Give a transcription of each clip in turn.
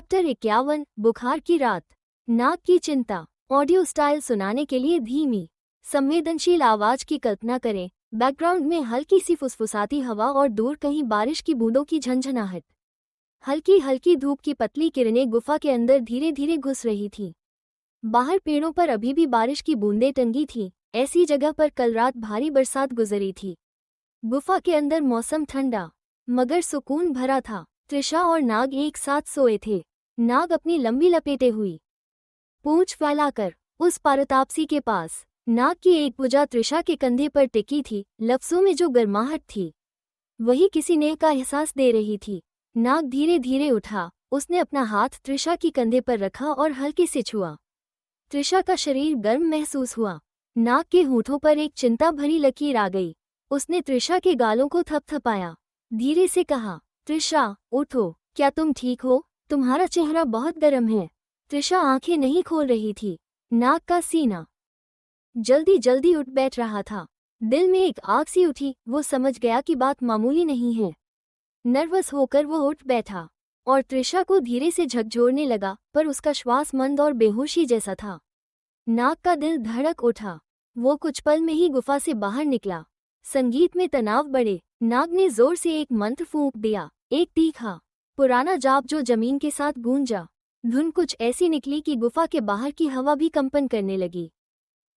Chapter 51 बुखार की रात। नाक की चिंता। ऑडियो स्टाइल सुनाने के लिए धीमी संवेदनशील आवाज की कल्पना करें। बैकग्राउंड में हल्की सी फुसफुसाती हवा और दूर कहीं बारिश की बूंदों की झंझनाहट। हल्की हल्की धूप की पतली किरणें गुफा के अंदर धीरे धीरे घुस रही थीं। बाहर पेड़ों पर अभी भी बारिश की बूंदें टंगी थीं। ऐसी जगह पर कल रात भारी बरसात गुजरी थी। गुफा के अंदर मौसम ठंडा मगर सुकून भरा था। त्रिशा और नाग एक साथ सोए थे। नाग अपनी लंबी लपेटे हुई पूंछ फैलाकर उस पारतापसी के पास। नाग की एक भुजा त्रिशा के कंधे पर टिकी थी। लफ्जों में जो गर्माहट थी वही किसी नेह का एहसास दे रही थी। नाग धीरे धीरे उठा। उसने अपना हाथ त्रिशा की कंधे पर रखा और हल्के से छुआ। त्रिशा का शरीर गर्म महसूस हुआ। नाग के होठों पर एक चिंता भरी लकीर आ गई। उसने त्रिशा के गालों को थपथपाया। धीरे से कहा, त्रिशा उठो, क्या तुम ठीक हो? तुम्हारा चेहरा बहुत गर्म है। त्रिशा आंखें नहीं खोल रही थी। नाग का सीना जल्दी जल्दी उठ बैठ रहा था। दिल में एक आग सी उठी। वो समझ गया कि बात मामूली नहीं है। नर्वस होकर वो उठ बैठा और त्रिशा को धीरे से झकझोरने लगा, पर उसका श्वास मंद और बेहोशी जैसा था। नाग का दिल धड़क उठा। वो कुछ पल में ही गुफा से बाहर निकला। संगीत में तनाव बढ़े। नाग ने जोर से एक मंत्र फूंक दिया, एक तीखा पुराना जाप जो जमीन के साथ गूंजा। धुन कुछ ऐसी निकली कि गुफा के बाहर की हवा भी कंपन करने लगी।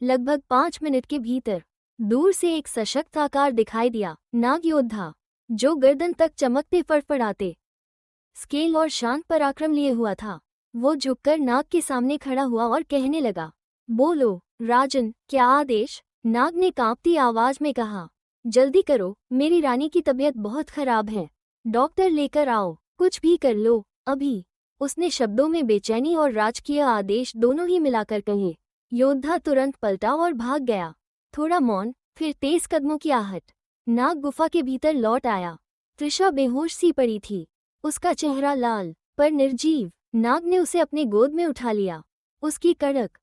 लगभग 5 मिनट के भीतर दूर से एक सशक्त आकार दिखाई दिया। नाग योद्धा जो गर्दन तक चमकते फड़फड़ाते स्केल और शांत पराक्रम लिए हुआ था। वो झुककर नाग के सामने खड़ा हुआ और कहने लगा, बोलो राजन, क्या आदेश? नाग ने कांपती आवाज में कहा, जल्दी करो, मेरी रानी की तबीयत बहुत खराब है। डॉक्टर लेकर आओ, कुछ भी कर लो अभी। उसने शब्दों में बेचैनी और राजकीय आदेश दोनों ही मिलाकर कहे। योद्धा तुरंत पलटा और भाग गया। थोड़ा मौन, फिर तेज कदमों की आहट। नाग गुफा के भीतर लौट आया। त्रिशा बेहोश सी पड़ी थी, उसका चेहरा लाल पर निर्जीव। नाग ने उसे अपने गोद में उठा लिया। उसकी कड़क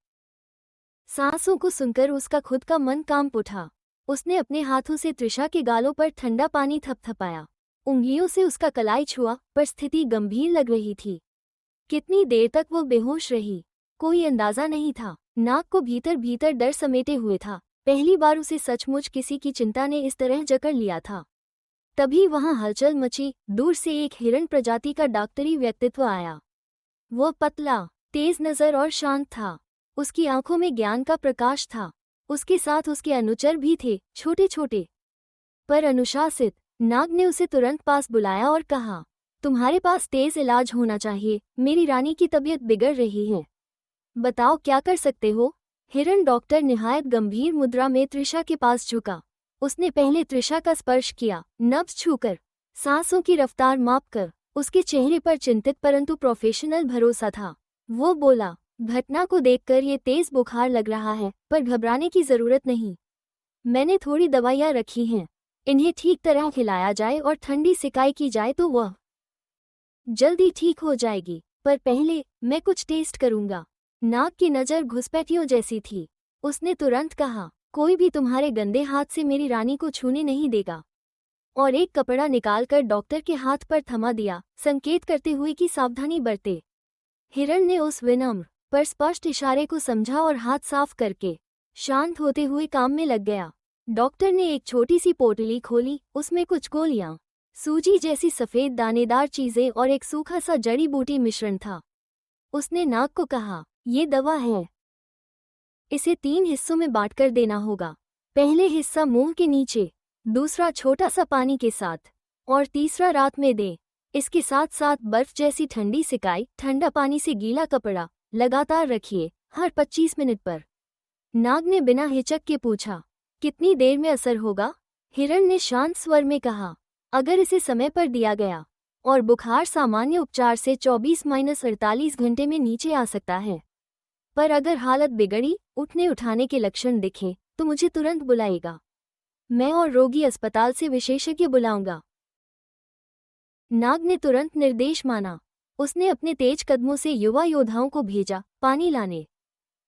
सांसों को सुनकर उसका खुद का मन कांप उठा। उसने अपने हाथों से त्रिशा के गालों पर ठंडा पानी थपथपाया। उंगलियों से उसका कलाई छुआ, पर स्थिति गंभीर लग रही थी। कितनी देर तक वो बेहोश रही, कोई अंदाजा नहीं था। नाग को भीतर भीतर डर समेटे हुए था। पहली बार उसे सचमुच किसी की चिंता ने इस तरह जकड़ लिया था। तभी वहां हलचल मची। दूर से एक हिरण प्रजाति का डॉक्टरी व्यक्तित्व आया। वो पतला, तेज नजर और शांत था। उसकी आंखों में ज्ञान का प्रकाश था। उसके साथ उसके अनुचर भी थे, छोटे छोटे पर अनुशासित। नाग ने उसे तुरंत पास बुलाया और कहा, तुम्हारे पास तेज इलाज होना चाहिए। मेरी रानी की तबीयत बिगड़ रही है। बताओ क्या कर सकते हो? हिरण डॉक्टर निहायत गंभीर मुद्रा में त्रिशा के पास झुका। उसने पहले त्रिशा का स्पर्श किया, नब्ज छूकर, सांसों की रफ्तार मापकर। उसके चेहरे पर चिंतित परंतु प्रोफेशनल भरोसा था। वो बोला, घटना को देखकर ये तेज बुखार लग रहा है, पर घबराने की जरूरत नहीं। मैंने थोड़ी दवाइयाँ रखी हैं। इन्हें ठीक तरह खिलाया जाए और ठंडी सिकाई की जाए तो वह जल्दी ठीक हो जाएगी। पर पहले मैं कुछ टेस्ट करूंगा। नाग की नज़र घुसपैठियों जैसी थी। उसने तुरंत कहा, कोई भी तुम्हारे गंदे हाथ से मेरी रानी को छूने नहीं देगा। और एक कपड़ा निकालकर डॉक्टर के हाथ पर थमा दिया, संकेत करते हुए कि सावधानी बरते। हिरण ने उस विनम्र पर स्पष्ट इशारे को समझा और हाथ साफ करके शांत होते हुए काम में लग गया। डॉक्टर ने एक छोटी सी पोटली खोली। उसमें कुछ गोलियां, सूजी जैसी सफ़ेद दानेदार चीज़ें और एक सूखा सा जड़ी बूटी मिश्रण था। उसने नाग को कहा, ये दवा है। इसे 3 हिस्सों में बांटकर देना होगा। पहले हिस्सा मुंह के नीचे, दूसरा छोटा सा पानी के साथ, और तीसरा रात में दे। इसके साथ साथ बर्फ जैसी ठंडी सिकाई, ठंडा पानी से गीला कपड़ा लगातार रखिए, हर 25 मिनट पर। नाग ने बिना हिचक के पूछा, कितनी देर में असर होगा? हिरण ने शांत स्वर में कहा, अगर इसे समय पर दिया गया और बुखार सामान्य उपचार से 24-48 घंटे में नीचे आ सकता है। पर अगर हालत बिगड़ी, उठने उठाने के लक्षण दिखे, तो मुझे तुरंत बुलाएगा। मैं और रोगी अस्पताल से विशेषज्ञ बुलाऊंगा। नाग ने तुरंत निर्देश माना। उसने अपने तेज कदमों से युवा योद्धाओं को भेजा, पानी लाने,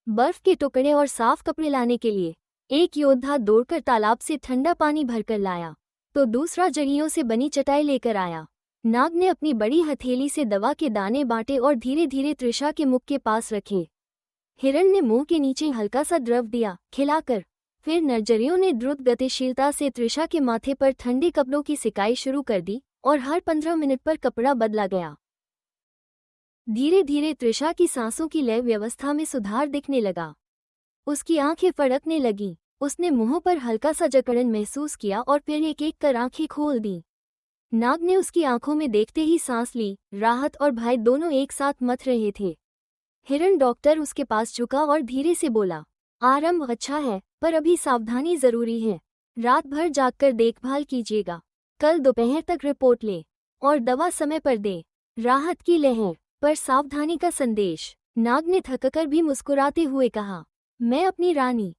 बर्फ के टुकड़े और साफ कपड़े लाने के लिए। एक योद्धा दौड़कर तालाब से ठंडा पानी भरकर लाया, तो दूसरा जड़ियों से बनी चटाई लेकर आया। नाग ने अपनी बड़ी हथेली से दवा के दाने बांटे और धीरे धीरे तृषा के मुख के पास रखे। हिरण ने मुंह के नीचे हल्का सा द्रव दिया, खिलाकर। फिर नरजरियों ने द्रुत गतिशीलता से तृषा के माथे पर ठंडे कपड़ों की सिकाई शुरू कर दी और हर 15 मिनट पर कपड़ा बदला गया। धीरे धीरे तृषा की सांसों की लय व्यवस्था में सुधार दिखने लगा। उसकी आंखें फड़कने लगीं। उसने मुंह पर हल्का सा जकड़न महसूस किया और फिर एक एक कर आंखें खोल दी। नाग ने उसकी आंखों में देखते ही सांस ली। राहत और भय दोनों एक साथ मथ रहे थे। हिरण डॉक्टर उसके पास झुका और धीरे से बोला, आरंभ अच्छा है, पर अभी सावधानी जरूरी है। रात भर जागकर देखभाल कीजिएगा। कल दोपहर तक रिपोर्ट ले और दवा समय पर दे। राहत की लहर पर सावधानी का संदेश। नाग ने थककर भी मुस्कुराते हुए कहा, मैं अपनी रानी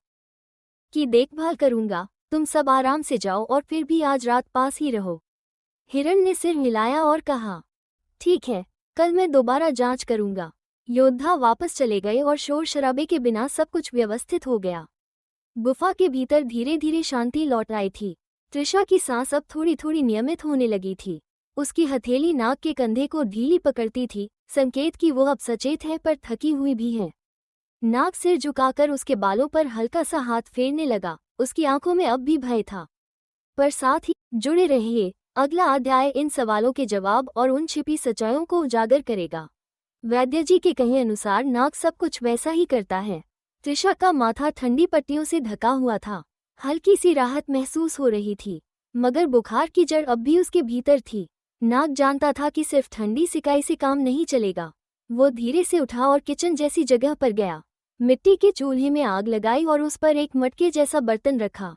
की देखभाल करूंगा। तुम सब आराम से जाओ और फिर भी आज रात पास ही रहो। हिरण ने सिर हिलाया और कहा, ठीक है, कल मैं दोबारा जांच करूंगा। योद्धा वापस चले गए और शोर शराबे के बिना सब कुछ व्यवस्थित हो गया। गुफा के भीतर धीरे धीरे शांति लौट आई थी। तृषा की सांस अब थोड़ी थोड़ी नियमित होने लगी थी। उसकी हथेली नाग के कंधे को ढीली पकड़ती थी, संकेत कि वो अब सचेत है पर थकी हुई भी है। नाग सिर झुकाकर उसके बालों पर हल्का सा हाथ फेरने लगा। उसकी आंखों में अब भी भय था, पर साथ ही जुड़े रहिए। अगला अध्याय इन सवालों के जवाब और उन छिपी सच्चाइयों को उजागर करेगा। वैद्य जी के कहे अनुसार नाग सब कुछ वैसा ही करता है। तृषा का माथा ठंडी पट्टियों से ढका हुआ था। हल्की सी राहत महसूस हो रही थी, मगर बुखार की जड़ अब भी उसके भीतर थी। नाग जानता था कि सिर्फ ठंडी सिकाई से काम नहीं चलेगा। वो धीरे से उठा और किचन जैसी जगह पर गया। मिट्टी के चूल्हे में आग लगाई और उस पर एक मटके जैसा बर्तन रखा।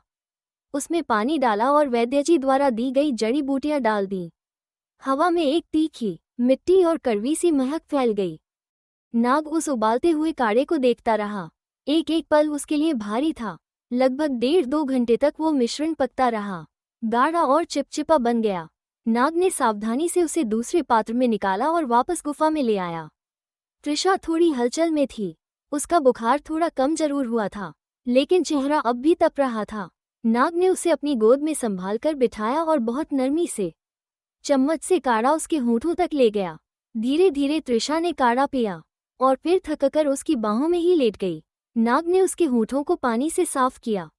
उसमें पानी डाला और वैद्यजी द्वारा दी गई जड़ी बूटियां डाल दी। हवा में एक तीखी, मिट्टी और कड़वी सी महक फैल गई। नाग उस उबालते हुए काढ़े को देखता रहा। एक एक पल उसके लिए भारी था। लगभग 1.5-2 घंटे तक वो मिश्रण पकता रहा। गाढ़ा और चिपचिपा बन गया। नाग ने सावधानी से उसे दूसरे पात्र में निकाला और वापस गुफा में ले आया। तृषा थोड़ी हलचल में थी। उसका बुखार थोड़ा कम जरूर हुआ था, लेकिन चेहरा अब भी तप रहा था। नाग ने उसे अपनी गोद में संभालकर बिठाया और बहुत नरमी से चम्मच से काढ़ा उसके होठों तक ले गया। धीरे धीरे तृषा ने काढ़ा पिया और फिर थककर उसकी बाहों में ही लेट गई। नाग ने उसके होठों को पानी से साफ किया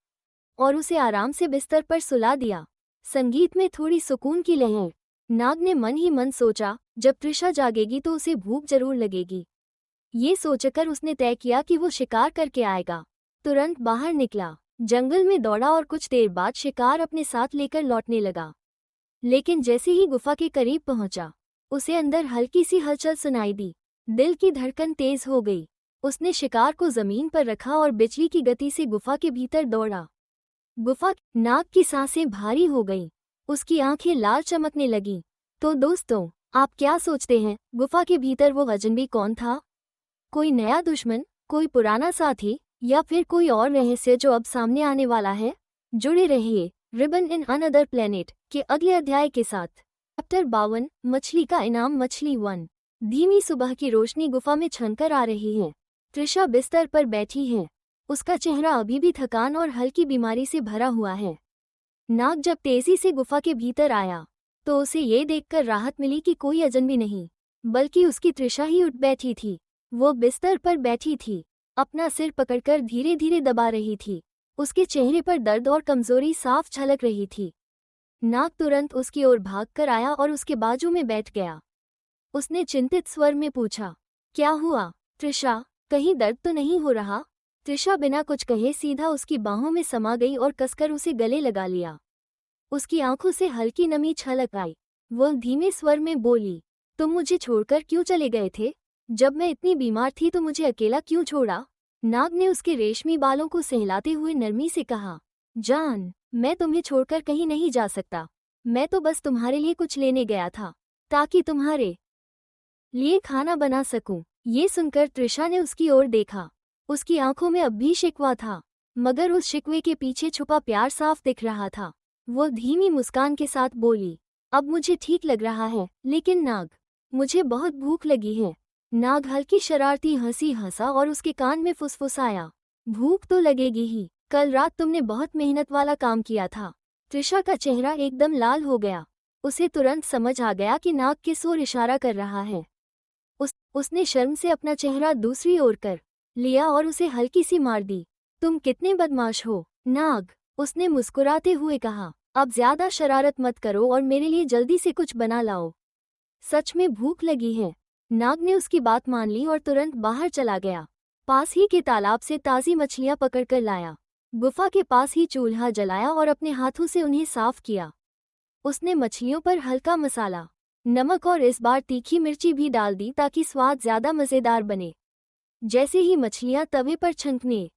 और उसे आराम से बिस्तर पर सुला दिया। संगीत में थोड़ी सुकून की लहर। नाग ने मन ही मन सोचा, जब तृषा जागेगी तो उसे भूख जरूर लगेगी। ये सोचकर उसने तय किया कि वो शिकार करके आएगा। तुरंत बाहर निकला, जंगल में दौड़ा और कुछ देर बाद शिकार अपने साथ लेकर लौटने लगा। लेकिन जैसे ही गुफा के करीब पहुंचा, उसे अंदर हल्की सी हलचल सुनाई दी। दिल की धड़कन तेज हो गई। उसने शिकार को जमीन पर रखा और बिजली की गति से गुफा के भीतर दौड़ा। नाग की सांसें भारी हो गईं। उसकी आंखें लाल चमकने लगीं। तो दोस्तों, आप क्या सोचते हैं, गुफा के भीतर वो अजनबी कौन था? कोई नया दुश्मन, कोई पुराना साथी, या फिर कोई और रहस्य जो अब सामने आने वाला है? जुड़े रहिए रिबन इन अनदर प्लेनेट के अगले अध्याय के साथ। चैप्टर 52, मछली का इनाम। मछली 1। धीमी सुबह की रोशनी गुफा में छनकर आ रही है। तृषा बिस्तर पर बैठी है। उसका चेहरा अभी भी थकान और हल्की बीमारी से भरा हुआ है। नाग जब तेजी से गुफा के भीतर आया, तो उसे ये देखकर राहत मिली कि कोई अजनबी नहीं, बल्कि उसकी तृषा ही उठ बैठी थी। वो बिस्तर पर बैठी थी, अपना सिर पकड़कर धीरे धीरे दबा रही थी। उसके चेहरे पर दर्द और कमजोरी साफ झलक रही थी। नाग तुरंत उसकी ओर भागकर आया और उसके बाजू में बैठ गया। उसने चिंतित स्वर में पूछा, क्या हुआ तृषा, कहीं दर्द तो नहीं हो रहा? तृषा बिना कुछ कहे सीधा उसकी बाहों में समा गई और कसकर उसे गले लगा लिया। उसकी आंखों से हल्की नमी छलक आई। वो धीमे स्वर में बोली, तुम मुझे छोड़कर क्यों चले गए थे? जब मैं इतनी बीमार थी तो मुझे अकेला क्यों छोड़ा? नाग ने उसके रेशमी बालों को सहलाते हुए नरमी से कहा, जान, मैं तुम्हें छोड़कर कहीं नहीं जा सकता। मैं तो बस तुम्हारे लिए कुछ लेने गया था, ताकि तुम्हारे लिए खाना बना सकूं। ये सुनकर तृषा ने उसकी ओर देखा। उसकी आंखों में अब भी शिकवा था, मगर उस शिकवे के पीछे छुपा प्यार साफ दिख रहा था। वो धीमी मुस्कान के साथ बोली, अब मुझे ठीक लग रहा है, लेकिन नाग, मुझे बहुत भूख लगी है। नाग हल्की शरारती हंसी हंसा और उसके कान में फुसफुसाया, भूख तो लगेगी ही, कल रात तुमने बहुत मेहनत वाला काम किया था। तृषा का चेहरा एकदम लाल हो गया। उसे तुरंत समझ आ गया कि नाग किस ओर इशारा कर रहा है। उसने शर्म से अपना चेहरा दूसरी ओर कर लिया और उसे हल्की सी मार दी। तुम कितने बदमाश हो नाग, उसने मुस्कुराते हुए कहा। अब ज्यादा शरारत मत करो और मेरे लिए जल्दी से कुछ बना लाओ। सच में भूख लगी है। नाग ने उसकी बात मान ली और तुरंत बाहर चला गया। पास ही के तालाब से ताज़ी मछलियां पकड़कर लाया। गुफा के पास ही चूल्हा जलाया और अपने हाथों से उन्हें साफ किया। उसने मछलियों पर हल्का मसाला, नमक और इस बार तीखी मिर्ची भी डाल दी ताकि स्वाद ज्यादा मजेदार बने। जैसे ही मछलियां तवे पर छनकने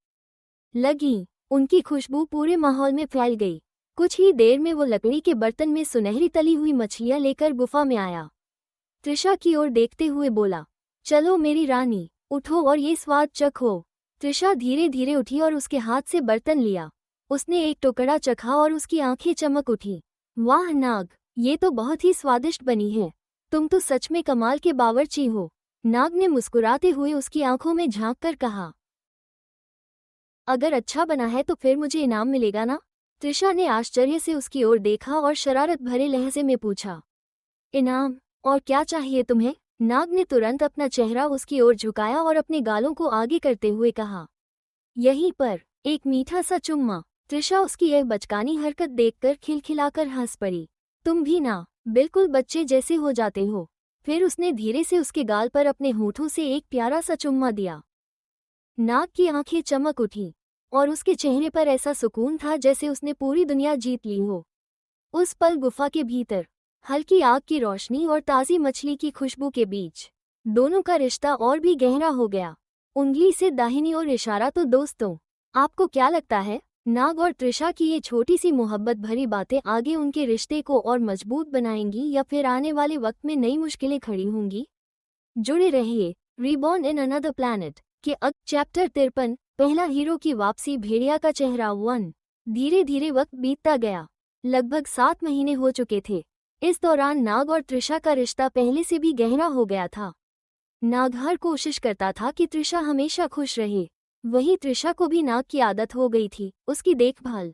लगीं, उनकी खुशबू पूरे माहौल में फैल गई। कुछ ही देर में वो लकड़ी के बर्तन में सुनहरी तली हुई मछलियां लेकर गुफा में आया। त्रिशा की ओर देखते हुए बोला, चलो मेरी रानी, उठो और ये स्वाद चखो। त्रिशा धीरे धीरे उठी और उसके हाथ से बर्तन लिया। उसने एक टुकड़ा चखा और उसकी आंखें चमक उठी। वाह नाग, ये तो बहुत ही स्वादिष्ट बनी है। तुम तो सच में कमाल के बावर्ची हो। नाग ने मुस्कुराते हुए उसकी आंखों में झांक कर कहा। अगर अच्छा बना है तो फिर मुझे इनाम मिलेगा ना? त्रिशा ने आश्चर्य से उसकी ओर देखा और शरारत भरे लहजे में पूछा। इनाम? और क्या चाहिए तुम्हें? नाग ने तुरंत अपना चेहरा उसकी ओर झुकाया और अपने गालों को आगे करते हुए कहा। यहीं पर एक मीठा सा चुम्मा। त्रिशा उसकी यह बचकानी हरकत देखकर खिलखिलाकर हंस पड़ी। तुम भी ना, बिल्कुल बच्चे जैसे हो जाते हो। फिर उसने धीरे से उसके गाल पर अपने होठों से एक प्यारा सा चुम्मा दिया। नाग की आंखें चमक उठी और उसके चेहरे पर ऐसा सुकून था जैसे उसने पूरी दुनिया जीत ली हो। उस पल गुफा के भीतर हल्की आग की रोशनी और ताज़ी मछली की खुशबू के बीच दोनों का रिश्ता और भी गहरा हो गया। उंगली से दाहिनी ओर इशारा। तो दोस्तों, आपको क्या लगता है, नाग और त्रिशा की ये छोटी सी मोहब्बत भरी बातें आगे उनके रिश्ते को और मजबूत बनाएंगी या फिर आने वाले वक्त में नई मुश्किलें खड़ी होंगी? जुड़े रहिए रीबॉर्न इन अनदर प्लैनेट के चैप्टर 53 पहला हीरो की वापसी, भेड़िया का चेहरा 1। धीरे धीरे वक्त बीतता गया। लगभग 7 महीने हो चुके थे। इस दौरान नाग और त्रिशा का रिश्ता पहले से भी गहरा हो गया था। नाग हर कोशिश करता था कि त्रिशा हमेशा खुश रहे। वहीं त्रिशा को भी नाग की आदत हो गई थी। उसकी देखभाल,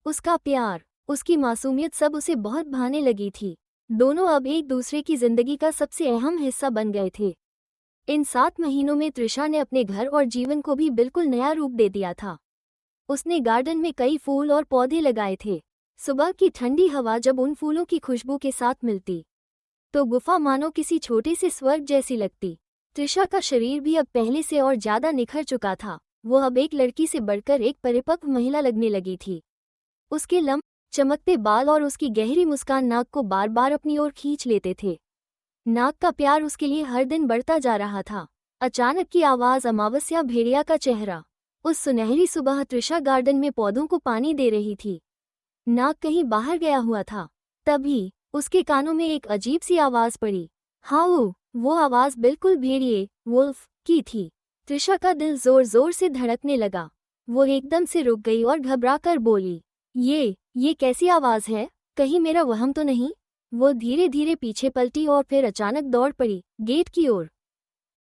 उसका प्यार, उसकी मासूमियत सब उसे बहुत भाने लगी थी। दोनों अब एक दूसरे की जिंदगी का सबसे अहम हिस्सा बन गए थे। इन 7 महीनों में त्रिशा ने अपने घर और जीवन को भी बिल्कुल नया रूप दे दिया था। उसने गार्डन में कई फूल और पौधे लगाए थे। सुबह की ठंडी हवा जब उन फूलों की खुशबू के साथ मिलती तो गुफा मानो किसी छोटे से स्वर्ग जैसी लगती। त्रिशा का शरीर भी अब पहले से और ज्यादा निखर चुका था। वो अब एक लड़की से बढ़कर एक परिपक्व महिला लगने लगी थी। उसके लंबे चमकते बाल और उसकी गहरी मुस्कान नाग को बार बार अपनी ओर खींच लेते थे। नाग का प्यार उसके लिए हर दिन बढ़ता जा रहा था। अचानक की आवाज, अमावस्या, भेड़िया का चेहरा। उस सुनहरी सुबह त्रिशा गार्डन में पौधों को पानी दे रही थी। नाग कहीं बाहर गया हुआ था। तभी उसके कानों में एक अजीब सी आवाज पड़ी। हाउ, वो आवाज बिल्कुल भेड़िए, वुल्फ की थी। त्रिशा का दिल जोर जोर से धड़कने लगा। वो एकदम से रुक गई और घबराकर बोली, ये कैसी आवाज है? कहीं मेरा वहम तो नहीं? वो धीरे धीरे पीछे पलटी और फिर अचानक दौड़ पड़ी गेट की ओर।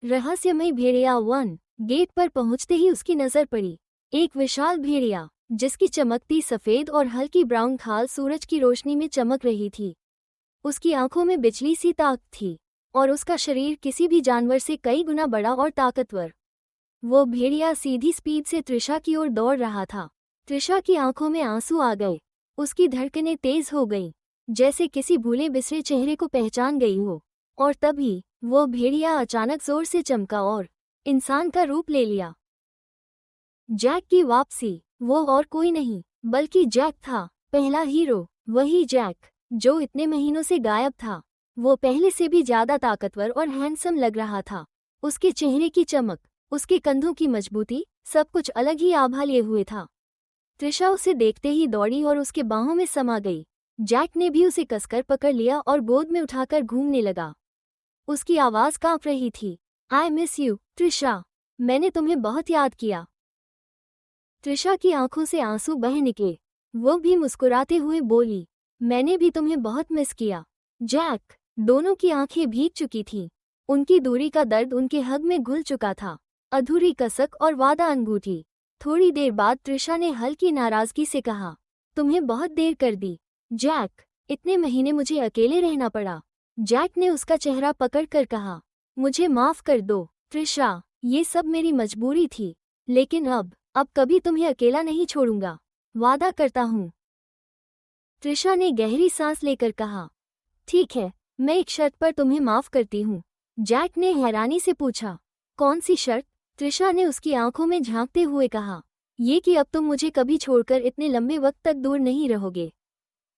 रहस्यमय भेड़िया 1। गेट पर पहुंचते ही उसकी नजर पड़ी एक विशाल भेड़िया जिसकी चमकती सफेद और हल्की ब्राउन खाल सूरज की रोशनी में चमक रही थी। उसकी आंखों में बिजली सी ताक थी और उसका शरीर किसी भी जानवर से कई गुना बड़ा और ताकतवर। वो भेड़िया सीधी स्पीड से त्रिशा की ओर दौड़ रहा था। त्रिशा की आंखों में आंसू आ गए। उसकी धड़कनें तेज हो गईं, जैसे किसी भूले बिसरे चेहरे को पहचान गई हो। और तभी वो भेड़िया अचानक जोर से चमका और इंसान का रूप ले लिया। जैक की वापसी। वो और कोई नहीं बल्कि जैक था, पहला हीरो। वही जैक जो इतने महीनों से गायब था। वो पहले से भी ज्यादा ताकतवर और हैंडसम लग रहा था। उसके चेहरे की चमक, उसके कंधों की मजबूती, सब कुछ अलग ही आभा लिए हुए था। त्रिशा उसे देखते ही दौड़ी और उसके बाहों में समा गई। जैक ने भी उसे कसकर पकड़ लिया और गोद में उठाकर घूमने लगा। उसकी आवाज कांप रही थी, आई मिस यू त्रिशा, मैंने तुम्हें बहुत याद किया। त्रिशा की आंखों से आंसू बह निकले। वो भी मुस्कुराते हुए बोली, मैंने भी तुम्हें बहुत मिस किया। जैक, दोनों की आंखें भीग चुकी थीं। उनकी दूरी का दर्द उनके हग में घुल चुका था। अधूरी कसक और वादा अनगूठी। थोड़ी देर बाद त्रिशा ने हल्की नाराजगी से कहा, तुम्हें बहुत देर कर दी। जैक, इतने महीने मुझे अकेले रहना पड़ा। जैक ने उसका चेहरा पकड़कर कहा, मुझे माफ कर दो त्रिशा, ये सब मेरी मजबूरी थी, लेकिन अब कभी तुम्हें अकेला नहीं छोड़ूंगा, वादा करता हूँ। त्रिशा ने गहरी सांस लेकर कहा, ठीक है, मैं एक शर्त पर तुम्हें माफ करती हूँ। जैक ने हैरानी से पूछा, कौन सी शर्त? त्रिशा ने उसकी आंखों में झांकते हुए कहा, ये कि अब तुम मुझे कभी छोड़कर इतने लंबे वक्त तक दूर नहीं रहोगे।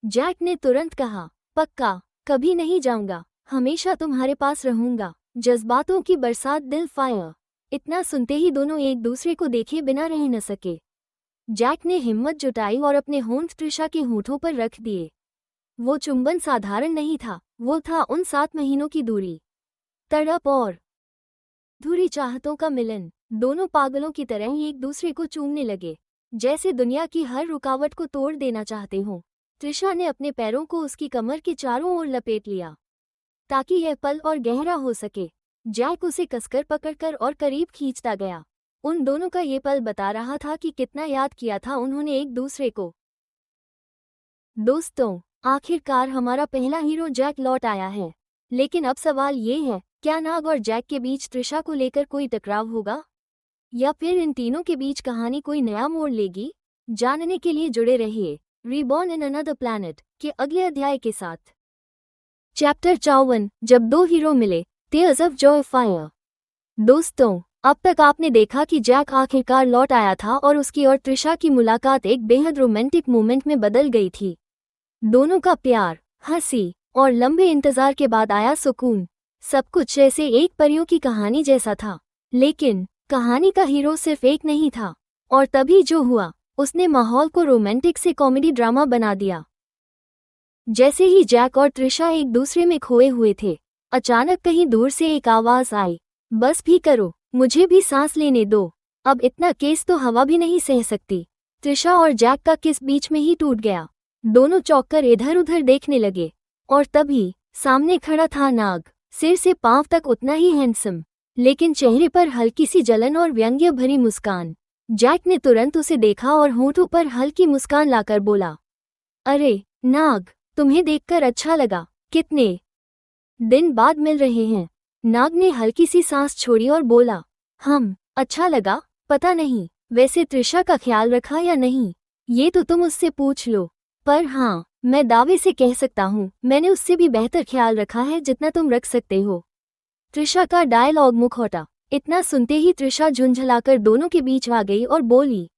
जैक ने तुरंत कहा, पक्का, कभी नहीं जाऊंगा, हमेशा तुम्हारे पास रहूंगा। जज्बातों की बरसात, दिल फायर। इतना सुनते ही दोनों एक दूसरे को देखे बिना रह न सके। जैक ने हिम्मत जुटाई और अपने होंठ त्रिशा के होठों पर रख दिए। वो चुंबन साधारण नहीं था, वो था उन 7 महीनों की दूरी, तड़प और अधूरी चाहतों का मिलन। दोनों पागलों की तरह एक दूसरे को चूमने लगे, जैसे दुनिया की हर रुकावट को तोड़ देना चाहते हों। त्रिशा ने अपने पैरों को उसकी कमर के चारों ओर लपेट लिया, ताकि यह पल और गहरा हो सके। जैक उसे कसकर पकड़कर और करीब खींचता गया। उन दोनों का ये पल बता रहा था कि कितना याद किया था उन्होंने एक दूसरे को। दोस्तों, आखिरकार हमारा पहला हीरो जैक लौट आया है। लेकिन अब सवाल ये है, क्या नाग और जैक के बीच त्रिशा को लेकर कोई टकराव होगा, या फिर इन तीनों के बीच कहानी कोई नया मोड़ लेगी? जानने के लिए जुड़े रहिए रीबॉर्न इन अनदर प्लैनेट के अगले अध्याय के साथ। चैप्टर 54, जब दो हीरो मिले, टीयर्स ऑफ जॉय फायर। दोस्तों, अब तक आपने देखा कि जैक आखिरकार लौट आया था और उसकी और त्रिशा की मुलाकात एक बेहद रोमांटिक मोमेंट में बदल गई थी। दोनों का प्यार, हंसी और लंबे इंतजार के बाद आया सुकून। सब कुछ जैसे एक परियों की कहानी जैसा था। लेकिन कहानी का हीरो सिर्फ एक नहीं था, और तभी जो हुआ, उसने माहौल को रोमांटिक से कॉमेडी ड्रामा बना दिया। जैसे ही जैक और त्रिशा एक दूसरे में खोए हुए थे, अचानक कहीं दूर से एक आवाज आई, बस भी करो, मुझे भी सांस लेने दो, अब इतना केस तो हवा भी नहीं सह सकती। त्रिशा और जैक का किस बीच में ही टूट गया। दोनों चौंककर इधर उधर देखने लगे, और तभी सामने खड़ा था नाग, सिर से पांव तक उतना ही हैंडसम, लेकिन चेहरे पर हल्की सी जलन और व्यंग्य भरी मुस्कान। जैक ने तुरंत उसे देखा और होठों पर हल्की मुस्कान लाकर बोला, अरे नाग, तुम्हें देखकर अच्छा लगा, कितने दिन बाद मिल रहे हैं। नाग ने हल्की सी सांस छोड़ी और बोला, अच्छा लगा, पता नहीं वैसे त्रिशा का ख्याल रखा या नहीं, ये तो तुम उससे पूछ लो, पर हाँ, मैं दावे से कह सकता हूँ, मैंने उससे भी बेहतर ख्याल रखा है जितना तुम रख सकते हो। त्रिशा का डायलॉग मुखौटा। इतना सुनते ही त्रिशा झुंझलाकर दोनों के बीच आ गई और बोली,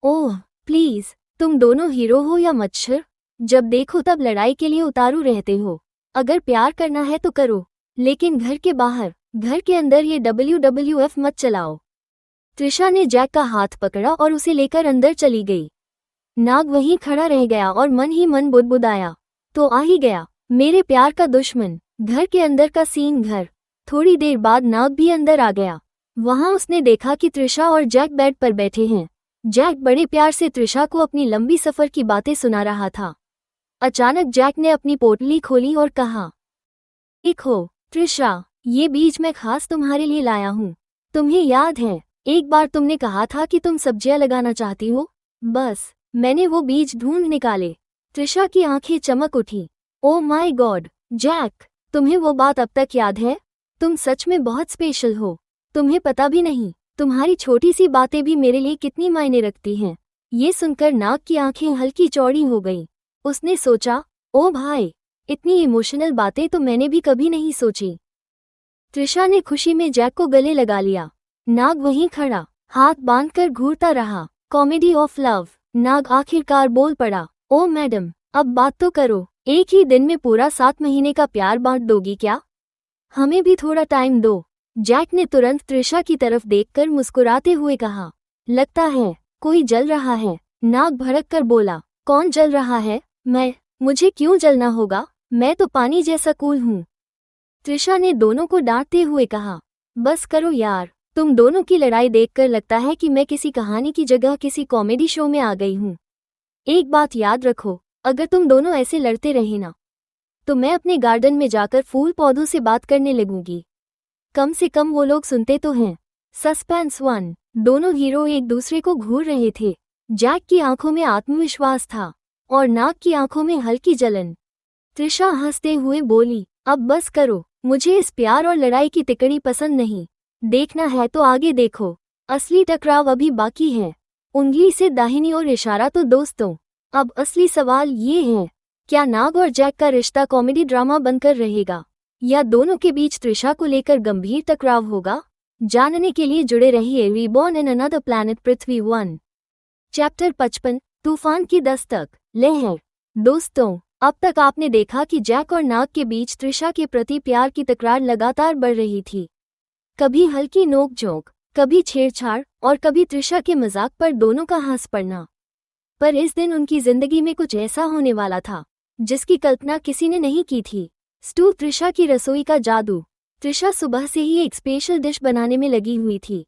ओह प्लीज, तुम दोनों हीरो हो या मच्छर, जब देखो तब लड़ाई के लिए उतारू रहते हो। अगर प्यार करना है तो करो, लेकिन घर के बाहर, घर के अंदर ये WWF मत चलाओ। त्रिशा ने जैक का हाथ पकड़ा और उसे लेकर अंदर चली गई। नाग वहीं खड़ा रह गया और मन ही मन बुदबुदाया, तो आ ही गया मेरे प्यार का दुश्मन। घर के अंदर का सीन घर। थोड़ी देर बाद नाग भी अंदर आ गया। वहां उसने देखा कि त्रिशा और जैक बेड पर बैठे हैं। जैक बड़े प्यार से त्रिशा को अपनी लंबी सफर की बातें सुना रहा था। अचानक जैक ने अपनी पोटली खोली और कहा, देखो त्रिशा, ये बीज मैं खास तुम्हारे लिए लाया हूँ। तुम्हें याद है, एक बार तुमने कहा था कि तुम सब्जियां लगाना चाहती हो, बस मैंने वो बीज ढूंढ निकाले। त्रिशा की आंखें चमक उठी। ओ माय गॉड जैक, तुम्हें वो बात अब तक याद है? तुम सच में बहुत स्पेशल हो। तुम्हें पता भी नहीं, तुम्हारी छोटी सी बातें भी मेरे लिए कितनी मायने रखती हैं। ये सुनकर नाग की आंखें हल्की चौड़ी हो गईं। उसने सोचा, ओ भाई, इतनी इमोशनल बातें तो मैंने भी कभी नहीं सोची। त्रिशा ने खुशी में जैक को गले लगा लिया। नाग वहीं खड़ा, हाथ बांधकर घूरता रहा। Comedy of love. नाग आखिरकार बोल पड़ा, ओ मैडम, अब बात तो करो। एक ही दिन में पूरा 7 महीने का प्यार बांट दोगी क्या? हमें भी थोड़ा टाइम दो। जैक ने तुरंत त्रिशा की तरफ देखकर मुस्कुराते हुए कहा, लगता है कोई जल रहा है। नाग भड़क कर बोला, कौन जल रहा है? मुझे क्यों जलना होगा? मैं तो पानी जैसा कूल हूँ। त्रिशा ने दोनों को डांटते हुए कहा, बस करो यार, तुम दोनों की लड़ाई देखकर लगता है कि मैं किसी कहानी की जगह किसी कॉमेडी शो में आ गई हूँ। एक बात याद रखो, अगर तुम दोनों ऐसे लड़ते रहे ना, तो मैं अपने गार्डन में जाकर फूल पौधों से बात करने लगूंगी। कम से कम वो लोग सुनते तो हैं। सस्पेंस 1। दोनों हीरो एक दूसरे को घूर रहे थे। जैक की आंखों में आत्मविश्वास था और नाग की आंखों में हल्की जलन। त्रिशा हंसते हुए बोली, अब बस करो, मुझे इस प्यार और लड़ाई की तिकड़ी पसंद नहीं। देखना है तो आगे देखो, असली टकराव अभी बाकी है। उंगली से दाहिनी ओर इशारा तो दोस्तों। अब असली सवाल ये है, क्या नाग और जैक का रिश्ता कॉमेडी ड्रामा बनकर रहेगा या दोनों के बीच त्रिशा को लेकर गंभीर टकराव होगा? जानने के लिए जुड़े रहिए reborn in another planet Prithvi 1। Chapter 55, तूफान की दस्तक, लहर। दोस्तों, अब तक आपने देखा कि जैक और नाग के बीच त्रिशा के प्रति प्यार की तकरार लगातार बढ़ रही थी। कभी हल्की नोक-झोंक, कभी छेड़छाड़ और कभी त्रिशा के मजाक पर दोनों का हंस पड़ना। पर इस दिन उनकी जिंदगी में कुछ ऐसा होने वाला था जिसकी कल्पना किसी ने नहीं की थी। स्टू, त्रिशा की रसोई का जादू। त्रिशा सुबह से ही एक स्पेशल डिश बनाने में लगी हुई थी।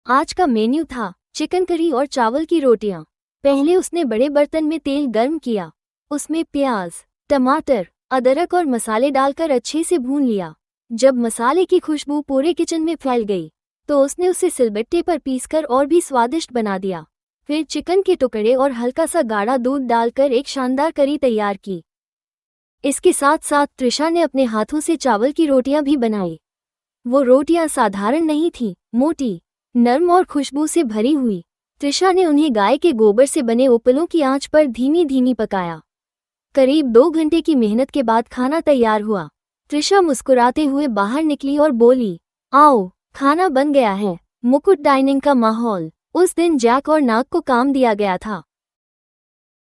आज का मेन्यू था चिकन करी और चावल की रोटियां। पहले उसने बड़े बर्तन में तेल गर्म किया, उसमें प्याज, टमाटर, अदरक और मसाले डालकर अच्छे से भून लिया। जब मसाले की खुशबू पूरे किचन में फैल गई तो उसने उसे सिलबट्टे पर पीसकर और भी स्वादिष्ट बना दिया। फिर चिकन के टुकड़े और हल्का सा गाढ़ा दूध डालकर एक शानदार करी तैयार की। इसके साथ साथ त्रिशा ने अपने हाथों से चावल की रोटियां भी बनाई। वो रोटियां साधारण नहीं थीं, मोटी, नरम और खुशबू से भरी हुई। त्रिशा ने उन्हें गाय के गोबर से बने उपलों की आंच पर धीमी धीमी पकाया। करीब 2 घंटे की मेहनत के बाद खाना तैयार हुआ। त्रिशा मुस्कुराते हुए बाहर निकली और बोली, आओ, खाना बन गया है। मुकुट डाइनिंग का माहौल। उस दिन जैक और नाग को काम दिया गया था।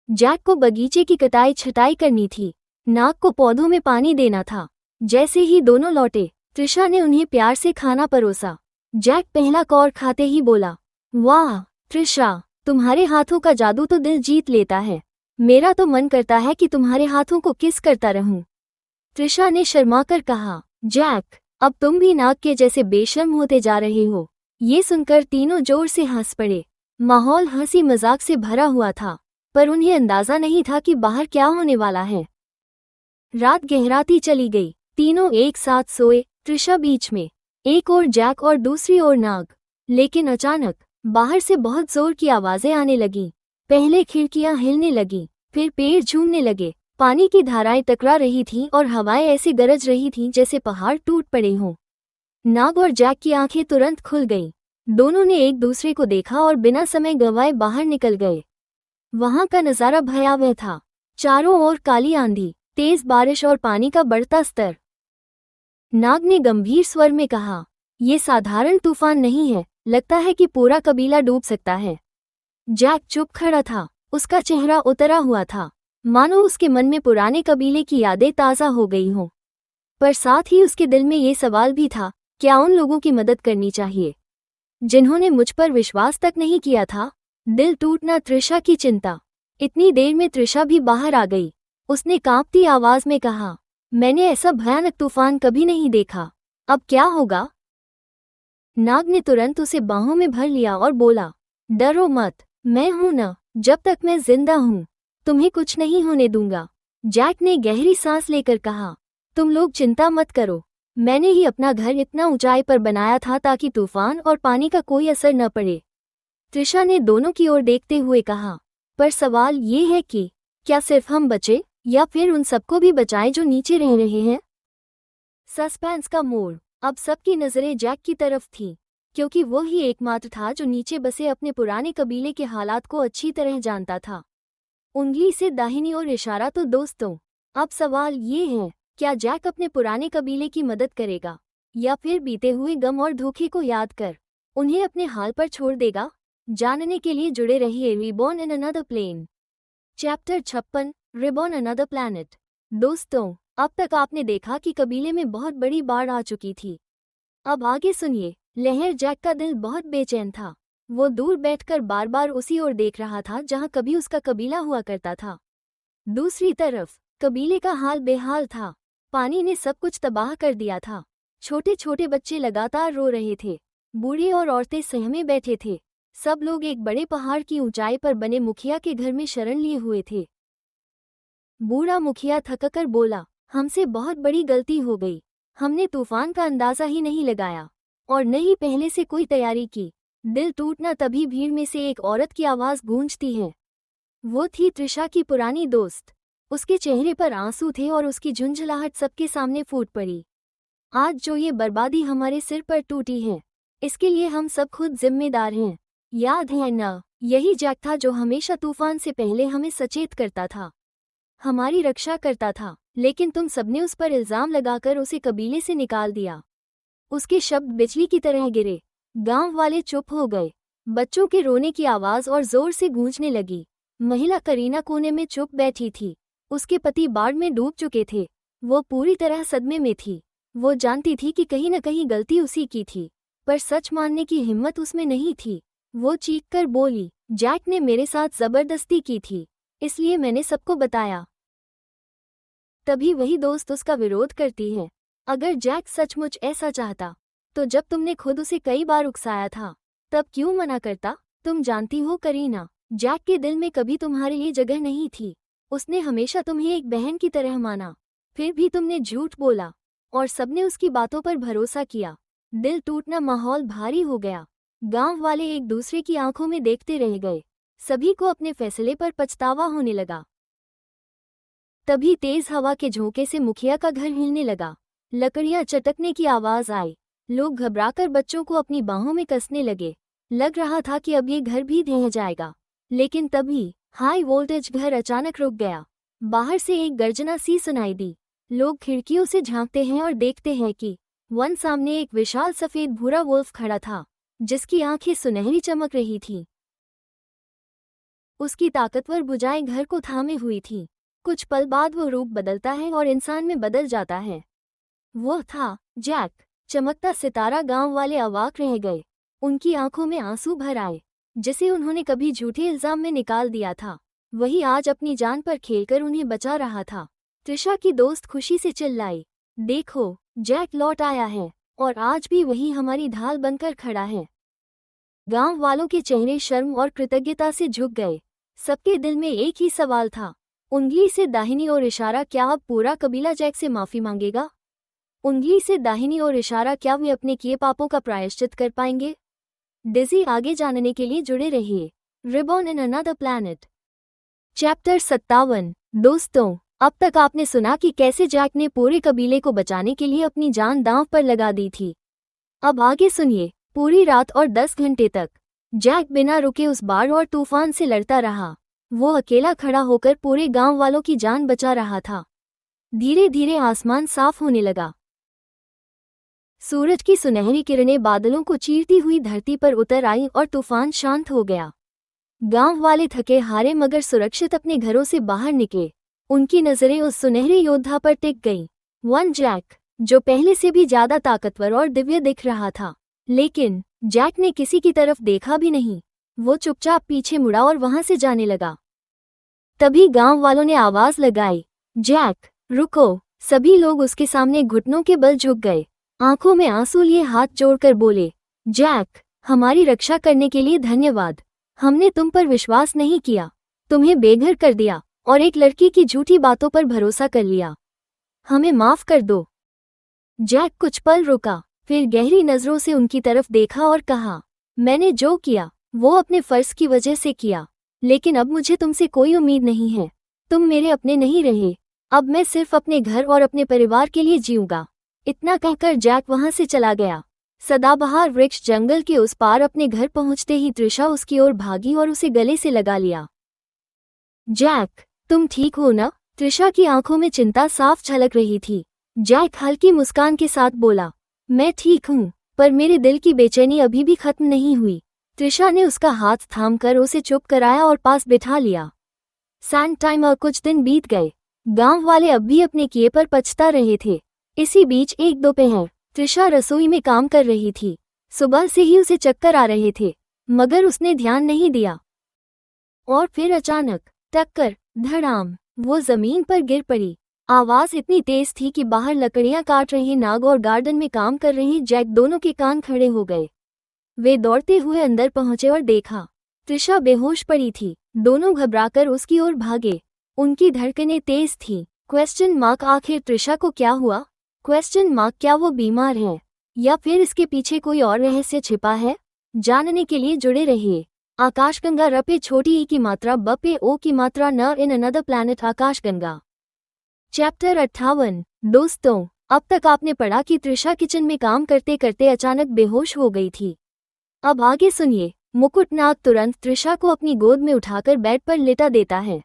जैक को बगीचे की कटाई छटाई करनी थी, नाग को पौधों में पानी देना था। जैसे ही दोनों लौटे, त्रिशा ने उन्हें प्यार से खाना परोसा। जैक पहला कौर खाते ही बोला, वाह त्रिशा, तुम्हारे हाथों का जादू तो दिल जीत लेता है। मेरा तो मन करता है कि तुम्हारे हाथों को किस करता रहूं। त्रिशा ने शर्माकर कहा, जैक, अब तुम भी नाग के जैसे बेशर्म होते जा रहे हो। ये सुनकर तीनों जोर से हंस पड़े। माहौल हंसी मजाक से भरा हुआ था, पर उन्हें अंदाजा नहीं था कि बाहर क्या होने वाला है। रात गहराती चली गई। तीनों एक साथ सोए, त्रिशा बीच में, एक ओर जैक और दूसरी ओर नाग। लेकिन अचानक बाहर से बहुत जोर की आवाजें आने लगीं। पहले खिड़कियां हिलने लगीं, फिर पेड़ झूमने लगे, पानी की धाराएं टकरा रही थीं और हवाएं ऐसे गरज रही थीं जैसे पहाड़ टूट पड़े हों। नाग और जैक की आंखें तुरंत खुल गईं। दोनों ने एक दूसरे को देखा और बिना समय गंवाए बाहर निकल गए। वहां का नजारा भयावह था। चारों ओर काली आंधी, तेज बारिश और पानी का बढ़ता स्तर। नाग ने गंभीर स्वर में कहा, ये साधारण तूफान नहीं है, लगता है कि पूरा कबीला डूब सकता है। जैक चुप खड़ा था, उसका चेहरा उतरा हुआ था, मानो उसके मन में पुराने कबीले की यादें ताज़ा हो गई हों। पर साथ ही उसके दिल में ये सवाल भी था, क्या उन लोगों की मदद करनी चाहिए जिन्होंने मुझ पर विश्वास तक नहीं किया था? दिल टूटना, त्रिशा की चिंता। इतनी देर में त्रिशा भी बाहर आ गई। उसने कांपती आवाज में कहा, मैंने ऐसा भयानक तूफान कभी नहीं देखा। अब क्या होगा? नाग ने तुरंत उसे बाहों में भर लिया और बोला, डरो मत, मैं हूं ना, जब तक मैं जिंदा हूं तुम्हें कुछ नहीं होने दूंगा। जैक ने गहरी सांस लेकर कहा, तुम लोग चिंता मत करो, मैंने ही अपना घर इतना ऊंचाई पर बनाया था ताकि तूफान और पानी का कोई असर न पड़े। त्रिशा ने दोनों की ओर देखते हुए कहा, पर सवाल ये है कि क्या सिर्फ हम बचे या फिर उन सबको भी बचाएं जो नीचे रह रहे हैं? सस्पेंस का मोड़। अब सबकी नजरें जैक की तरफ थीं, क्योंकि वो ही एकमात्र था जो नीचे बसे अपने पुराने कबीले के हालात को अच्छी तरह जानता था। उंगली से दाहिनी ओर इशारा तो दोस्तों। अब सवाल ये है, क्या जैक अपने पुराने कबीले की मदद करेगा या फिर बीते हुए गम और धोखे को याद कर उन्हें अपने हाल पर छोड़ देगा? जानने के लिए जुड़े रहिए reborn in another plane. Chapter 56, reborn another planet. दोस्तों, अब तक आपने देखा कि कबीले में बहुत बड़ी बाढ़ आ चुकी थी। अब आगे सुनिए। लहर। जैक का दिल बहुत बेचैन था। वो दूर बैठकर बार बार उसी ओर देख रहा था जहां कभी उसका कबीला हुआ करता था। दूसरी तरफ कबीले का हाल बेहाल था। पानी ने सब कुछ तबाह कर दिया था। छोटे छोटे बच्चे लगातार रो रहे थे, बूढ़े और औरतें सहमे बैठे थे। सब लोग एक बड़े पहाड़ की ऊंचाई पर बने मुखिया के घर में शरण लिए हुए थे। बूढ़ा मुखिया थककर बोला, हमसे बहुत बड़ी गलती हो गई। हमने तूफान का अंदाजा ही नहीं लगाया और न ही पहले से कोई तैयारी की। दिल टूटना। तभी भीड़ में से एक औरत की आवाज गूंजती है। वो थी त्रिशा की पुरानी दोस्त। उसके चेहरे पर आंसू थे और उसकी झुंझलाहट सबके सामने फूट पड़ी। आज जो ये बर्बादी हमारे सिर पर टूटी है, इसके लिए हम सब खुद जिम्मेदार हैं। याद है ना, यही जैक था जो हमेशा तूफान से पहले हमें सचेत करता था, हमारी रक्षा करता था, लेकिन तुम सबने उस पर इल्जाम लगाकर उसे कबीले से निकाल दिया। उसके शब्द बिजली की तरह गिरे। गांव वाले चुप हो गए। बच्चों के रोने की आवाज और जोर से गूंजने लगी। महिला करीना कोने में चुप बैठी थी। उसके पति बाढ़ में डूब चुके थे। वो पूरी तरह सदमे में थी। वो जानती थी कि कहीं न कहीं गलती उसी की थी, पर सच मानने की हिम्मत उसमें नहीं थी। वो चीखकर बोली, जैक ने मेरे साथ जबरदस्ती की थी, इसलिए मैंने सबको बताया। तभी वही दोस्त उसका विरोध करती है। अगर जैक सचमुच ऐसा चाहता, तो जब तुमने खुद उसे कई बार उकसाया था, तब क्यों मना करता? तुम जानती हो करीना, जैक के दिल में कभी तुम्हारे लिए जगह नहीं थी। उसने हमेशा तुम्हें एक बहन की तरह माना। फिर भी तुमने झूठ बोला और सबने उसकी बातों पर भरोसा किया। दिल टूटना, माहौल भारी हो गया। गांव वाले एक दूसरे की आंखों में देखते रह गए। सभी को अपने फैसले पर पछतावा होने लगा। तभी तेज हवा के झोंके से मुखिया का घर हिलने लगा। लकड़ियां चटकने की आवाज आई। लोग घबराकर बच्चों को अपनी बाहों में कसने लगे। लग रहा था कि अब ये घर भी ढह जाएगा। लेकिन तभी हाई वोल्टेज घर अचानक रुक गया। बाहर से एक गर्जना सी सुनाई दी। लोग खिड़कियों से झांकते हैं और देखते हैं कि वन सामने एक विशाल सफेद भूरा वुल्फ खड़ा था, जिसकी आंखें सुनहरी चमक रही थीं। उसकी ताकतवर भुजाएं घर को थामे हुई थीं। कुछ पल बाद वो रूप बदलता है और इंसान में बदल जाता है। वो था जैक, चमकता सितारा। गांव वाले अवाक रह गए। उनकी आंखों में आंसू भर आए। जिसे उन्होंने कभी झूठे इल्जाम में निकाल दिया था, वही आज अपनी जान पर खेलकर उन्हें बचा रहा था। त्रिशा की दोस्त खुशी से चिल्लाई, देखो, जैक लौट आया है, और आज भी वही हमारी ढाल बनकर खड़ा है। गांव वालों के चेहरे शर्म और कृतज्ञता से झुक गए। सबके दिल में एक ही सवाल था, उंगली से दाहिनी ओर इशारा, क्या अब पूरा कबीला जैक से माफी मांगेगा? उंगली से दाहिनी ओर इशारा, क्या वे अपने किए पापों का प्रायश्चित कर पाएंगे? डिज़ी आगे जानने के लिए जुड़े रहिए। Reborn in another planet, chapter 57। दोस्तों, अब तक आपने सुना कि कैसे जैक ने पूरे कबीले को बचाने के लिए अपनी जान दांव पर लगा दी थी। अब आगे सुनिए। पूरी रात और 10 घंटे तक जैक बिना रुके उस बाढ़ और तूफान से लड़ता रहा। वो अकेला खड़ा होकर पूरे गांव वालों की जान बचा रहा था। धीरे धीरे आसमान साफ होने लगा। सूरज की सुनहरी किरणें बादलों को चीरती हुई धरती पर उतर आई और तूफान शांत हो गया। गांव वाले थके हारे मगर सुरक्षित अपने घरों से बाहर निकले। उनकी नजरें उस सुनहरे योद्धा पर टिक गईं। वन जैक, जो पहले से भी ज्यादा ताकतवर और दिव्य दिख रहा था। लेकिन जैक ने किसी की तरफ देखा भी नहीं। वो चुपचाप पीछे मुड़ा और वहां से जाने लगा। तभी गांव वालों ने आवाज लगाई, जैक, रुको। सभी लोग उसके सामने घुटनों के बल झुक गए। आंखों में आंसू लिए हाथ जोड़कर बोले, जैक, हमारी रक्षा करने के लिए धन्यवाद। हमने तुम पर विश्वास नहीं किया, तुम्हें बेघर कर दिया और एक लड़की की झूठी बातों पर भरोसा कर लिया। हमें माफ कर दो। जैक कुछ पल रुका, फिर गहरी नजरों से उनकी तरफ देखा और कहा, मैंने जो किया वो अपने फर्ज की वजह से किया, लेकिन अब मुझे तुमसे कोई उम्मीद नहीं है। तुम मेरे अपने नहीं रहे। अब मैं सिर्फ अपने घर और अपने परिवार के लिए जीऊंगा। इतना कहकर जैक वहां से चला गया। सदाबहार वृक्ष जंगल के उस पार अपने घर पहुंचते ही त्रिशा उसकी ओर भागी और उसे गले से लगा लिया। जैक, तुम ठीक हो ना? त्रिशा की आंखों में चिंता साफ झलक रही थी। जैक हल्की मुस्कान के साथ बोला, मैं ठीक हूँ, पर मेरे दिल की बेचैनी अभी भी खत्म नहीं हुई। त्रिशा ने उसका हाथ थामकर उसे चुप कराया और पास बिठा लिया। सैंड टाइम और कुछ दिन बीत गए। गांव वाले अब भी अपने किए पर पछता रहे थे। इसी बीच एक दोपहर त्रिशा रसोई में काम कर रही थी। सुबह से ही उसे चक्कर आ रहे थे, मगर उसने ध्यान नहीं दिया। और फिर अचानक टक्कर, धड़ाम, वो जमीन पर गिर पड़ी। आवाज इतनी तेज थी कि बाहर लकड़ियां काट रहे नाग और गार्डन में काम कर रहे जैक दोनों के कान खड़े हो गए। वे दौड़ते हुए अंदर पहुंचे और देखा त्रिशा बेहोश पड़ी थी। दोनों घबराकर उसकी ओर भागे। उनकी धड़कनें तेज थीं। क्वेश्चन मार्क, आखिर त्रिशा को क्या हुआ? क्वेश्चन मार्क, क्या वो बीमार है या फिर इसके पीछे कोई और रहस्य छिपा है? जानने के लिए जुड़े रहिए। आकाशगंगा र पे छोटी ई की मात्रा ब पे ओ की मात्रा न इन अनदर प्लैनेट आकाशगंगा। चैप्टर 58। दोस्तों, अब तक आपने पढ़ा कि त्रिशा किचन में काम करते करते अचानक बेहोश हो गई थी। अब आगे सुनिए। मुकुटनाग तुरंत त्रिशा को अपनी गोद में उठाकर बेड पर लेटा देता है।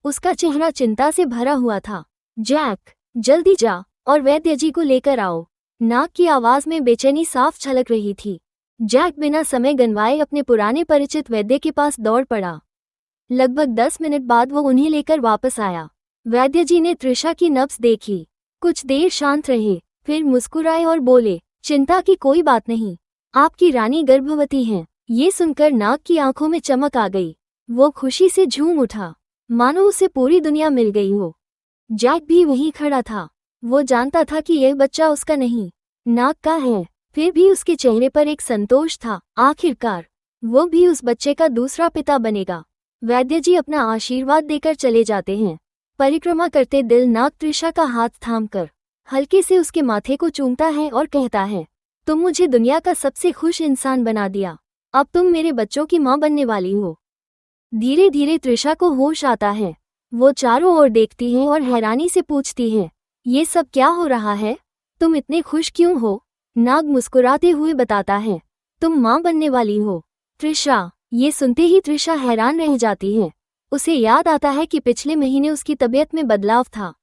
उसका चेहरा चिंता से भरा हुआ था। जैक, जल्दी जा और वैद्य जी को लेकर आओ। नाग की आवाज में बेचैनी साफ झलक रही थी। जैक बिना समय गंवाए अपने पुराने परिचित वैद्य के पास दौड़ पड़ा। लगभग 10 मिनट बाद वो उन्हें लेकर वापस आया। वैद्य जी ने त्रिशा की नब्ज देखी, कुछ देर शांत रहे, फिर मुस्कुराए और बोले, चिंता की कोई बात नहीं, आपकी रानी गर्भवती हैं। ये सुनकर नाग की आंखों में चमक आ गई। वो खुशी से झूम उठा, मानो उसे पूरी दुनिया मिल गई हो। जैक भी वहीं खड़ा था। वो जानता था कि यह बच्चा उसका नहीं, नाग का है, फिर भी उसके चेहरे पर एक संतोष था। आखिरकार वो भी उस बच्चे का दूसरा पिता बनेगा। वैद्य जी अपना आशीर्वाद देकर चले जाते हैं। परिक्रमा करते दिल नाग त्रिशा का हाथ थामकर हल्के से उसके माथे को चूमता है और कहता है, तुम मुझे दुनिया का सबसे खुश इंसान बना दिया। अब तुम मेरे बच्चों की माँ बनने वाली हो। धीरे धीरे त्रिशा को होश आता है। वो चारों ओर देखती है और हैरानी से पूछती है, ये सब क्या हो रहा है? तुम इतने खुश क्यों हो? नाग मुस्कुराते हुए बताता है, तुम माँ बनने वाली हो। त्रिशा, ये सुनते ही त्रिशा हैरान रह जाती है। उसे याद आता है कि पिछले महीने उसकी तबीयत में बदलाव था,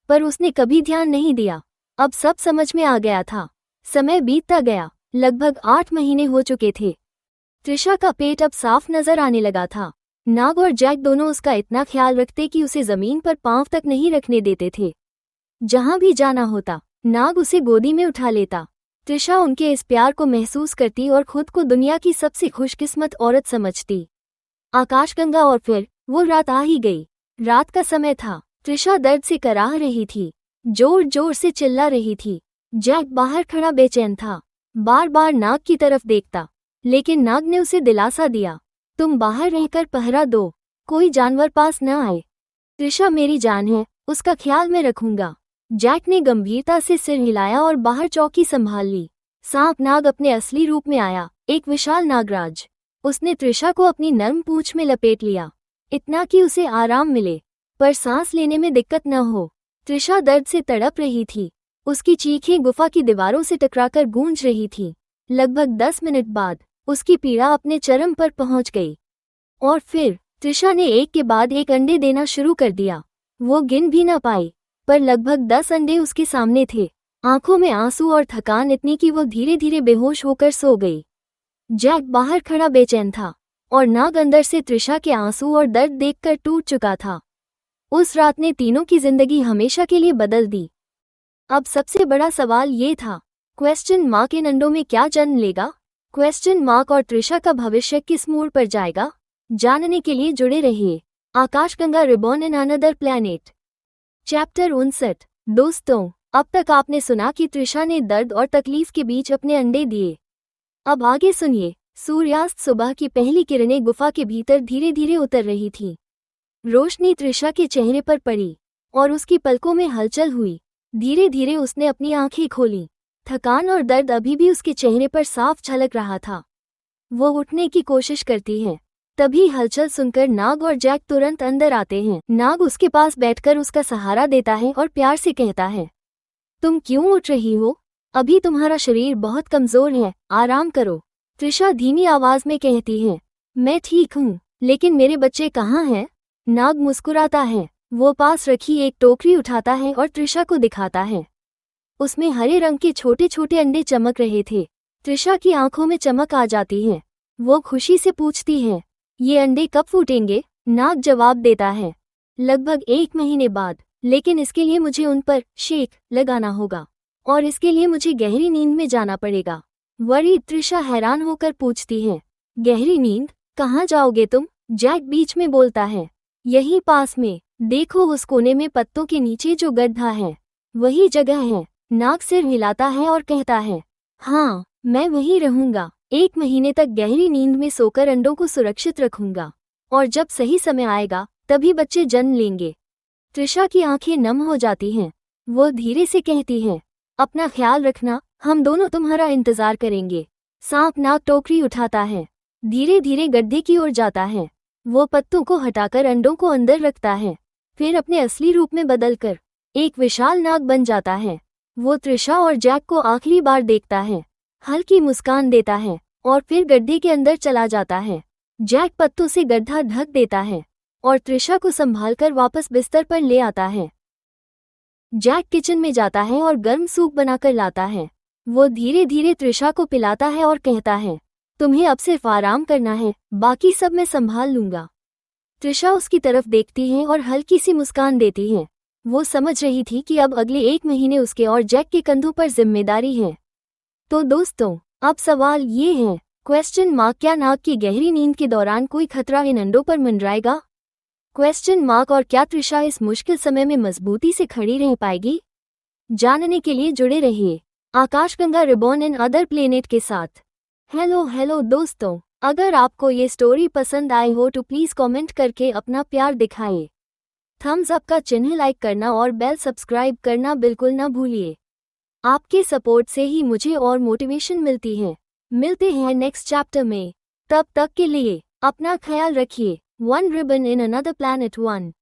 पर उसने कभी ध्यान नहीं दिया। अब सब समझ में आ गया था। समय बीतता गया। लगभग 8 महीने हो चुके थे। त्रिशा का पेट अब साफ नजर आने लगा था। नाग और जैक दोनों उसका इतना ख्याल रखते कि उसे जमीन पर पांव तक नहीं रखने देते थे। जहां भी जाना होता, नाग उसे गोदी में उठा लेता। त्रिशा उनके इस प्यार को महसूस करती और खुद को दुनिया की सबसे खुशकिस्मत औरत समझती। आकाशगंगा और फिर वो रात आ ही गई। रात का समय था। त्रिशा दर्द से कराह रही थी, जोर जोर से चिल्ला रही थी। जैक बाहर खड़ा बेचैन था, बार बार नाग की तरफ देखता, लेकिन नाग ने उसे दिलासा दिया, तुम बाहर रहकर पहरा दो, कोई जानवर पास न आए। त्रिशा मेरी जान है, उसका ख्याल मैं रखूंगा। जैक ने गंभीरता से सिर हिलाया और बाहर चौकी संभाल ली। सांप नाग अपने असली रूप में आया, एक विशाल नागराज। उसने त्रिशा को अपनी नर्म पूंछ में लपेट लिया, इतना कि उसे आराम मिले, पर सांस लेने में दिक्कत न हो। त्रिशा दर्द से तड़प रही थी। उसकी चीखें गुफा की दीवारों से टकराकर गूंज रही थीं। लगभग 10 मिनट बाद उसकी पीड़ा अपने चरम पर पहुंच गई। और फिर त्रिशा ने एक के बाद एक अंडे देना शुरू कर दिया। वो गिन भी न पाई, पर लगभग 10 अंडे उसके सामने थे। आंखों में आंसू और थकान इतनी कि वो धीरे धीरे बेहोश होकर सो गई। जैक बाहर खड़ा बेचैन था और नाग अंदर से त्रिशा के आंसू और दर्द देखकर टूट चुका था। उस रात ने तीनों की जिंदगी हमेशा के लिए बदल दी। अब सबसे बड़ा सवाल ये था, क्वेश्चन मार्क इन अंडों में क्या जन्म लेगा? क्वेश्चन मार्क और त्रिशा का भविष्य किस मोड़ पर जाएगा? जानने के लिए जुड़े रहिए। आकाशगंगा reborn in another planet. Chapter 59। दोस्तों, अब तक आपने सुना कि त्रिशा ने दर्द और तकलीफ के बीच अपने अंडे दिए। अब आगे सुनिए। सूर्यास्त सुबह की पहली किरणें गुफा के भीतर धीरे धीरे उतर रही थीं। रोशनी त्रिशा के चेहरे पर पड़ी और उसकी पलकों में हलचल हुई। धीरे धीरे उसने अपनी आंखें खोलीं। थकान और दर्द अभी भी उसके चेहरे पर साफ झलक रहा था। वो उठने की कोशिश करती है, तभी हलचल सुनकर नाग और जैक तुरंत अंदर आते हैं। नाग उसके पास बैठकर उसका सहारा देता है और प्यार से कहता है, तुम क्यों उठ रही हो? अभी तुम्हारा शरीर बहुत कमजोर है, आराम करो। त्रिशा धीमी आवाज में कहती है, मैं ठीक हूँ, लेकिन मेरे बच्चे कहाँ हैं? नाग मुस्कुराता है। वो पास रखी एक टोकरी उठाता है और त्रिशा को दिखाता है। उसमें हरे रंग के छोटे छोटे अंडे चमक रहे थे। त्रिशा की आंखों में चमक आ जाती है। वो खुशी से पूछती है, ये अंडे कब फूटेंगे? नाग जवाब देता है, लगभग 1 महीने बाद, लेकिन इसके लिए मुझे उन पर शेक लगाना होगा और इसके लिए मुझे गहरी नींद में जाना पड़ेगा। वरी त्रिशा हैरान होकर पूछती है, गहरी नींद? कहाँ जाओगे तुम? जैक बीच में बोलता है, यहीं पास में, देखो उस कोने में पत्तों के नीचे जो गड्ढा है, वही जगह है। नाग सिर हिलाता है और कहता है, हाँ, मैं वहीं रहूंगा। 1 महीने तक गहरी नींद में सोकर अंडों को सुरक्षित रखूंगा और जब सही समय आएगा तभी बच्चे जन्म लेंगे। त्रिशा की आंखें नम हो जाती हैं। वो धीरे से कहती है, अपना ख्याल रखना, हम दोनों तुम्हारा इंतजार करेंगे। सांप नाग टोकरी उठाता है। धीरे धीरे गड्ढे की ओर जाता है। वो पत्तों को हटाकर अंडों को अंदर रखता है, फिर अपने असली रूप में बदलकर एक विशाल नाग बन जाता है। वो त्रिशा और जैक को आखिरी बार देखता है, हल्की मुस्कान देता है और फिर गड्ढे के अंदर चला जाता है। जैक पत्तों से गड्ढा ढक देता है और त्रिशा को संभालकर वापस बिस्तर पर ले आता है। जैक किचन में जाता है और गर्म सूप बनाकर लाता है। वो धीरे धीरे त्रिशा को पिलाता है और कहता है, तुम्हें अब सिर्फ आराम करना है, बाकी सब मैं संभाल लूंगा। त्रिशा उसकी तरफ देखती है और हल्की सी मुस्कान देती है। वो समझ रही थी कि अब अगले 1 महीने उसके और जैक के कंधों पर जिम्मेदारी है। तो दोस्तों, अब सवाल ये है, क्वेश्चन मार्क, क्या नाग की गहरी नींद के दौरान कोई खतरा इन अंडों पर मंडराएगा? क्वेश्चन मार्क, और क्या त्रिशा इस मुश्किल समय में मजबूती से खड़ी रह पाएगी? जानने के लिए जुड़े रहिए आकाशगंगा रिबॉर्न एंड अदर प्लेनेट के साथ। हेलो दोस्तों, अगर आपको ये स्टोरी पसंद आई हो तो प्लीज़ कमेंट करके अपना प्यार दिखाइए। थम्स अप का चिन्ह लाइक करना और बेल सब्सक्राइब करना बिल्कुल ना भूलिए। आपके सपोर्ट से ही मुझे और मोटिवेशन मिलती है। मिलते हैं नेक्स्ट चैप्टर में, तब तक के लिए अपना ख्याल रखिए। One ribbon in another planet 1।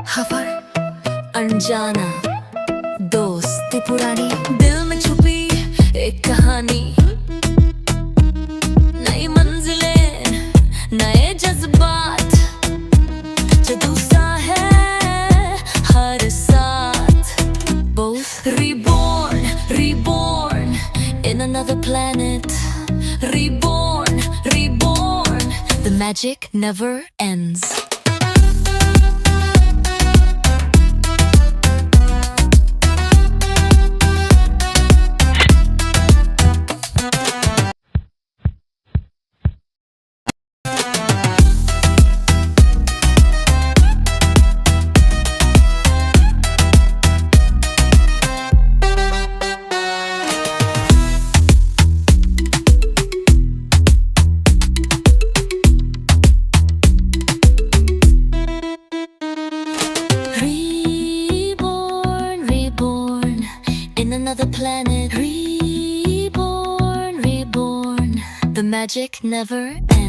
खबर अनजाना दोस्ती पुरानी, दिल में छुपी एक कहानी, नई मंजिलें नए जज्बात, जादू सा है हर साथ। Both reborn in another planet, reborn, the magic never ends. Another planet, reborn, the magic never ends.